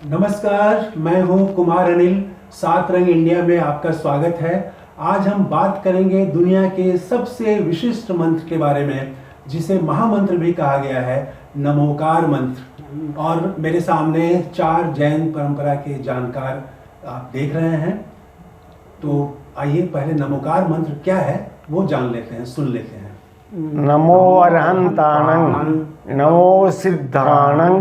नमस्कार, मैं हूं कुमार अनिल। सात रंग इंडिया में आपका स्वागत है। आज हम बात करेंगे दुनिया के सबसे विशिष्ट मंत्र के बारे में, जिसे महामंत्र भी कहा गया है, नमोकार मंत्र। और मेरे सामने 4 जैन परंपरा के जानकार आप देख रहे हैं। तो आइए पहले नमोकार मंत्र क्या है वो जान लेते हैं, सुन लेते हैं। नमो अरहंताणं, नमो सिद्धाणं,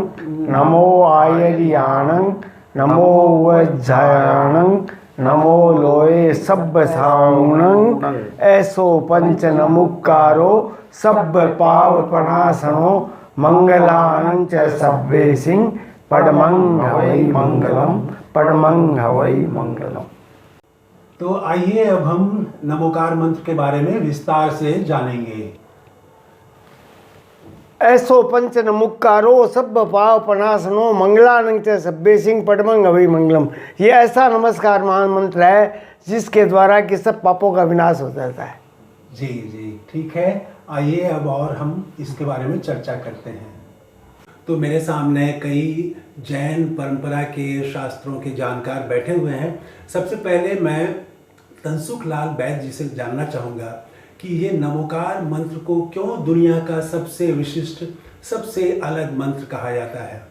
नमो आयर्याणं, नमो वज्रायणं, नमो लोये सब्बसाउणं, ऐसो पंच नमुक्कारो सब्ब पावपनासनो, मंगलानं च सब्बेसिं, पडमं हवै मंगलम, पडमं हवै मंगलम। तो आइए अब हम नमोकार मंत्र के बारे में विस्तार से जानेंगे। ऐसो पंच नमुक्कारो सब्ब पाव पनासनो, मंगलानं च सब्बेसिं, पडमं हवै मंगलम। ये ऐसा नमस्कार महान मंत्र है जिसके द्वारा कि सब पापों का विनाश हो जाता है। जी जी, ठीक है। आइए अब और हम इसके बारे में चर्चा करते हैं। तो मेरे सामने कई जैन परंपरा के शास्त्रों के जानकार बैठे हुए हैं। सबसे पहले मैं तनसुख लाल वैद्य जी से जानना चाहूँगा कि ये नमोकार मंत्र को क्यों दुनिया का सबसे विशिष्ट, सबसे अलग मंत्र कहा जाता है।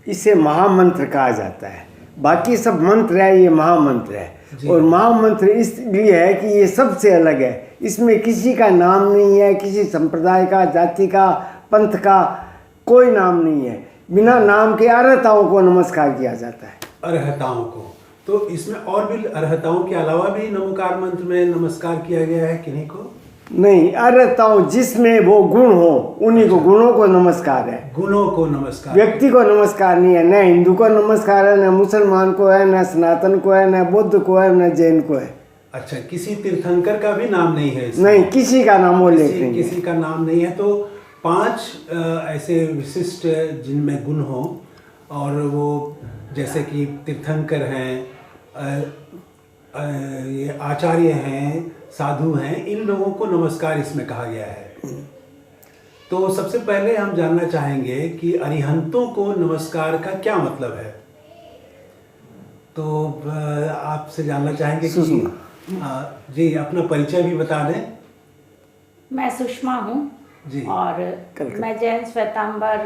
इसे महामंत्र कहा जाता है। बाकी सब मंत्र है, ये महामंत्र है। और महामंत्र इसलिए है कि ये सबसे अलग है। इसमें किसी का नाम नहीं है, किसी संप्रदाय का, जाति का, पंथ का कोई नाम नहीं है। बिना नाम के अर्हताओं को नमस्कार किया जाता है। अर्हताओं को, तो इसमें और भी अर्हताओं के अलावा भी नमोकार मंत्र में नमस्कार किया गया है किन्हीं को? नहीं, अर्हताओं जिसमें वो गुण हो उन्हीं को, गुणों को नमस्कार है। गुणों को नमस्कार, व्यक्ति को नमस्कार नहीं है। न हिंदू को नमस्कार है, न मुसलमान को है, न सनातन को है, न बुद्ध को है, न जैन को है। अच्छा, किसी तीर्थंकर का भी नाम नहीं है इसमें? नहीं, किसी का नाम वो लेते नहीं, किसी का नाम नहीं है। तो 5 ऐसे विशिष्ट जिनमें गुण हो, और वो जैसे कि तीर्थंकर हैं, ये आचार्य हैं, साधु हैं, इन लोगों को नमस्कार इसमें कहा गया है। तो सबसे पहले हम जानना चाहेंगे कि अरिहंतों को नमस्कार का क्या मतलब है। तो आपसे जानना चाहेंगे कि जी अपना परिचय भी बता दें। मैं सुषमा हूँ जी, और मैं जैन श्वेतांबर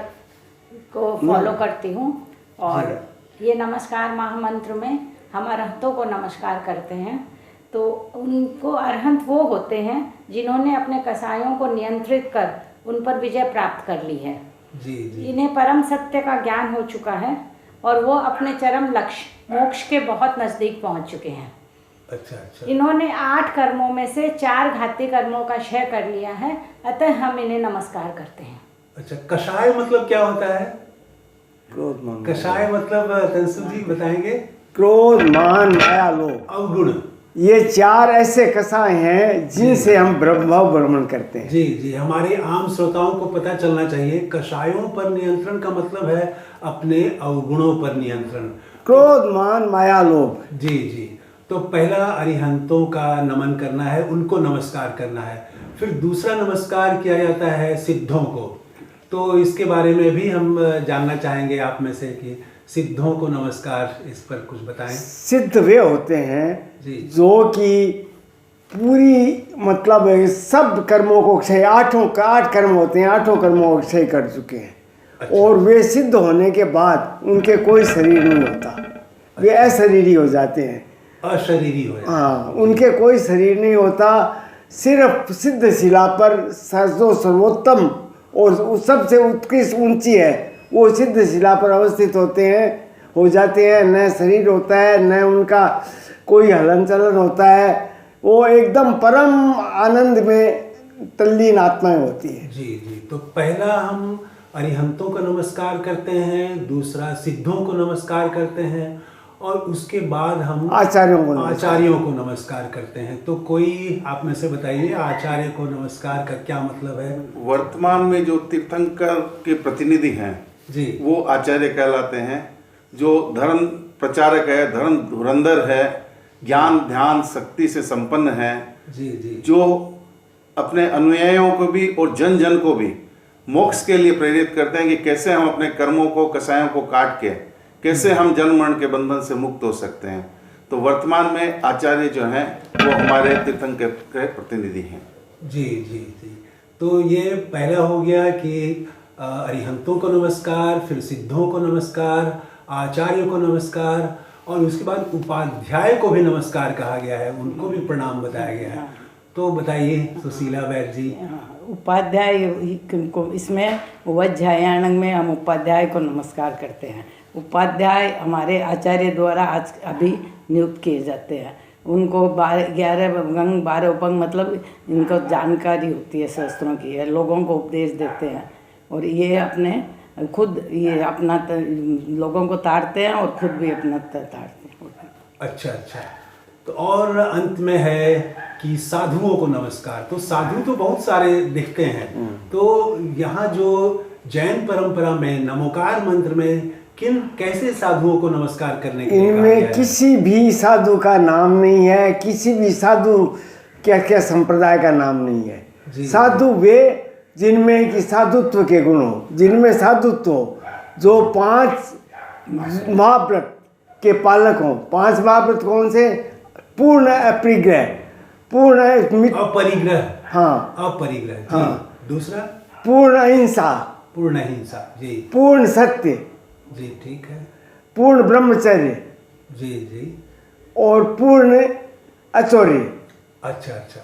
को फॉलो करती हूँ। और ये नमस्कार महामंत्र में हम अरहंतों को नमस्कार करते हैं। तो उनको अरहंत वो होते हैं जिन्होंने अपने कसायों को नियंत्रित कर उन पर विजय प्राप्त कर ली है। जी जी। इन्हें परम सत्य का ज्ञान हो चुका है और वो अपने चरम लक्ष्य मोक्ष के बहुत नज़दीक पहुँच चुके हैं। अच्छा अच्छा। इन्होंने 8 कर्मों में से 4 घाती कर्मों का क्षय कर लिया है, अतः हम इन्हें नमस्कार करते हैं। अच्छा, कषाय मतलब क्या होता है? क्रोध मान, कषाय मतलब तनसुख जी बताएंगे। क्रोध मान माया लोभ, अवगुण, ये 4 ऐसे कसाय हैं जिनसे हम ब्रह्मभाव भ्रमण करते हैं। जी जी, हमारे आम श्रोताओं को पता चलना चाहिए, कषायों पर नियंत्रण का मतलब है अपने अवगुणों पर नियंत्रण। क्रोध मान माया लोभ। जी जी। तो पहला अरिहंतों का नमन करना है, उनको नमस्कार करना है। फिर दूसरा नमस्कार किया जाता है सिद्धों को। तो इसके बारे में भी हम जानना चाहेंगे आप में से कि सिद्धों को नमस्कार, इस पर कुछ बताएं। सिद्ध वे होते हैं जी, जो कि पूरी मतलब सब कर्मों को क्षय, 8 कर्म होते हैं, 8 कर्मों को क्षय कर चुके हैं। अच्छा। और वे सिद्ध होने के बाद उनके कोई शरीर नहीं होता, वे अशरीरी हो जाते हैं। अशरीरी हो जाते हैं। हाँ, उनके कोई शरीर नहीं होता। सिर्फ सिद्ध शिला पर जो सर्वोत्तम और सबसे उत्कृष्ट ऊंची है वो सिद्ध शिला पर अवस्थित होते हैं, हो जाते हैं। न शरीर होता है, न उनका कोई हलन चलन होता है। वो एकदम परम आनंद में तल्लीन आत्माएं होती है। जी जी। तो पहला हम अरिहंतों का नमस्कार करते हैं, दूसरा सिद्धों को नमस्कार करते हैं, और उसके बाद हम आचार्यों को नमस्कार करते हैं। तो कोई आप में से बताइए, आचार्य को नमस्कार का क्या मतलब है? वर्तमान में जो तीर्थंकर के प्रतिनिधि हैं जी, वो आचार्य कहलाते हैं। जो धर्म प्रचारक है, धर्म धुरंधर है, ज्ञान ध्यान शक्ति से संपन्न है, जी जी, जो अपने अनुयायियों को भी और जन जन को भी मोक्ष के लिए प्रेरित करते हैं कि कैसे हम अपने कर्मों को, कसायों को काट के कैसे हम जन्म मरण के बंधन से मुक्त हो सकते हैं। तो वर्तमान में आचार्य जो हैं वो हमारे तीर्थंकर के प्रतिनिधि हैं। जी जी जी। तो ये पहला हो गया कि अरिहंतों को नमस्कार, फिर सिद्धों को नमस्कार, आचार्यों को नमस्कार, और उसके बाद उपाध्याय को भी नमस्कार कहा गया है, उनको भी प्रणाम बताया गया है। तो बताइए सुशीला वैद्य जी। उपाध्याय को इसमें उपाध्यायन में हम उपाध्याय को नमस्कार करते हैं। उपाध्याय हमारे आचार्य द्वारा आज अभी नियुक्त किए जाते हैं। उनको 11 अंग 12 उपंग मतलब इनको जानकारी होती है शास्त्रों की है, लोगों को उपदेश देते हैं और ये अपने खुद ये अपना लोगों को ताड़ते हैं और खुद भी अपना ताड़ते हैं। अच्छा अच्छा। तो और अंत में है कि साधुओं को नमस्कार। तो साधु तो बहुत सारे दिखते हैं, तो यहाँ जो जैन परंपरा में नमोकार मंत्र में किन कैसे साधुओं को नमस्कार करने के लिए कहा गया है? इनमें किसी भी साधु का नाम नहीं है, किसी भी साधु क्या संप्रदाय का नाम नहीं है। साधु वे जिनमें कि साधुत्व के गुण हो, जिनमें साधुत्व हो, जो 5 महाव्रत के पालक हों। 5 महाव्रत कौन से? पूर्ण अपरिग्रह, पूर्ण अपरिग्रह, हाँ अपरिग्रह जी। हाँ। दूसरा पूर्ण अहिंसा, पूर्ण अहिंसा जी। पूर्ण सत्य जी ठीक है। पूर्ण ब्रह्मचर्य जी जी। और पूर्ण अचौर्य। अच्छा अच्छा।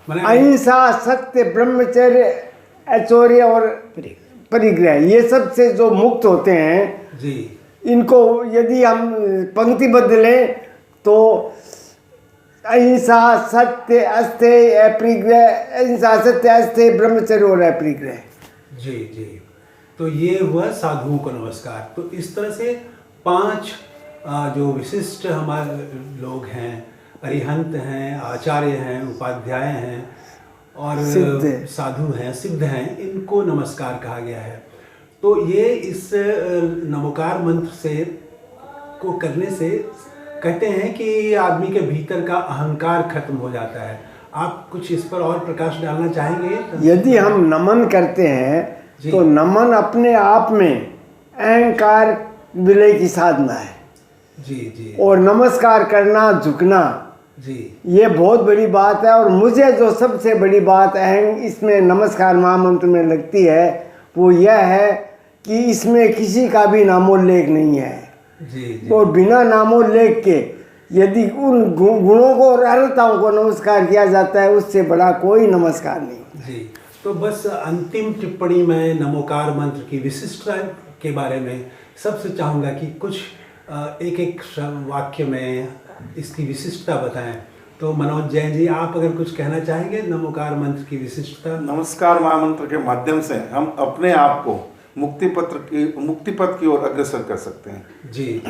माने अहिंसा, सत्य, ब्रह्मचर्य, ऐश्वर्य और परिग्रह, ये सब से जो मुक्त होते हैं जी, इनको यदि हम पंक्तिबद्ध लें तो अहिंसा, सत्य, अस्तेय, अपरिग्रह, अहिंसा, सत्य, अस्तेय, ब्रह्मचर्य और अपरिग्रह। जी जी। तो ये हुआ साधुओं को नमस्कार। तो इस तरह से 5 जो विशिष्ट हमारे लोग हैं, अरिहंत हैं, आचार्य हैं, उपाध्याय हैं और साधु हैं, सिद्ध हैं, इनको नमस्कार कहा गया है। तो ये इस नमोकार मंत्र से को करने से कहते हैं कि आदमी के भीतर का अहंकार खत्म हो जाता है। आप कुछ इस पर और प्रकाश डालना चाहेंगे? यदि हम नमन करते हैं तो नमन अपने आप में अहंकार विलय की साधना है। जी जी। और नमस्कार करना, झुकना जी, ये बहुत बड़ी बात है। और मुझे जो सबसे बड़ी बात इसमें नमस्कार महामंत्र में लगती है वो यह है कि इसमें किसी का भी नामोल्लेख नहीं है। जी जी। और बिना नामोल्लेख के यदि उन गुणों को और अर्हताओं को नमस्कार किया जाता है, उससे बड़ा कोई नमस्कार नहीं। जी। तो बस अंतिम टिप्पणी में नमोकार मंत्र की विशिष्टता के बारे में सबसे चाहूँगा कि कुछ एक वाक्य में इसकी विशिष्टता बताएं। तो मनोज जैन जी, आप अगर कुछ कहना चाहेंगे नमोकार मंत्र की विशिष्टता? नमस्कार महामंत्र के माध्यम से हम अपने आप को मुक्तिपथ की ओर अग्रसर कर सकते हैं। जी।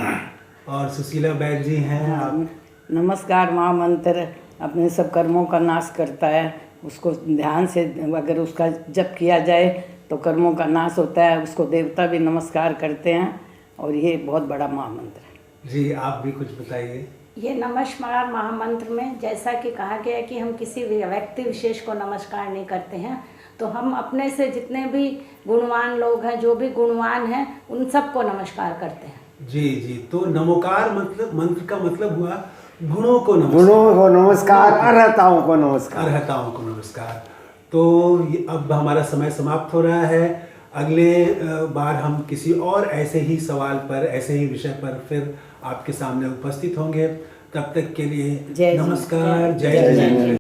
और सुशीला वैद्य जी हैं आप? नमस्कार महामंत्र अपने सब कर्मों का नाश करता है। उसको ध्यान से अगर उसका जप किया जाए तो कर्मों का नाश होता है। उसको देवता भी नमस्कार करते हैं और ये बहुत बड़ा महामंत्र है। जी, आप भी कुछ बताइए। ये नमस्कार महामंत्र में जैसा कि कहा गया है कि हम किसी भी व्यक्ति विशेष को नमस्कार नहीं करते हैं, तो हम अपने से जितने भी गुणवान लोग हैं, जो भी गुणवान हैं, उन सबको नमस्कार करते हैं। जी जी। तो नमोकार मंत्र का मतलब हुआ गुणों को नमस्कार, गुणों को नमस्कार, अर्हताओं को नमस्कार, अर्हताओं को नमस्कार। तो अब हमारा समय समाप्त हो रहा है। अगले बार हम किसी और ऐसे ही सवाल पर, ऐसे ही विषय पर फिर आपके सामने उपस्थित होंगे। तब तक के लिए नमस्कार, जय जय।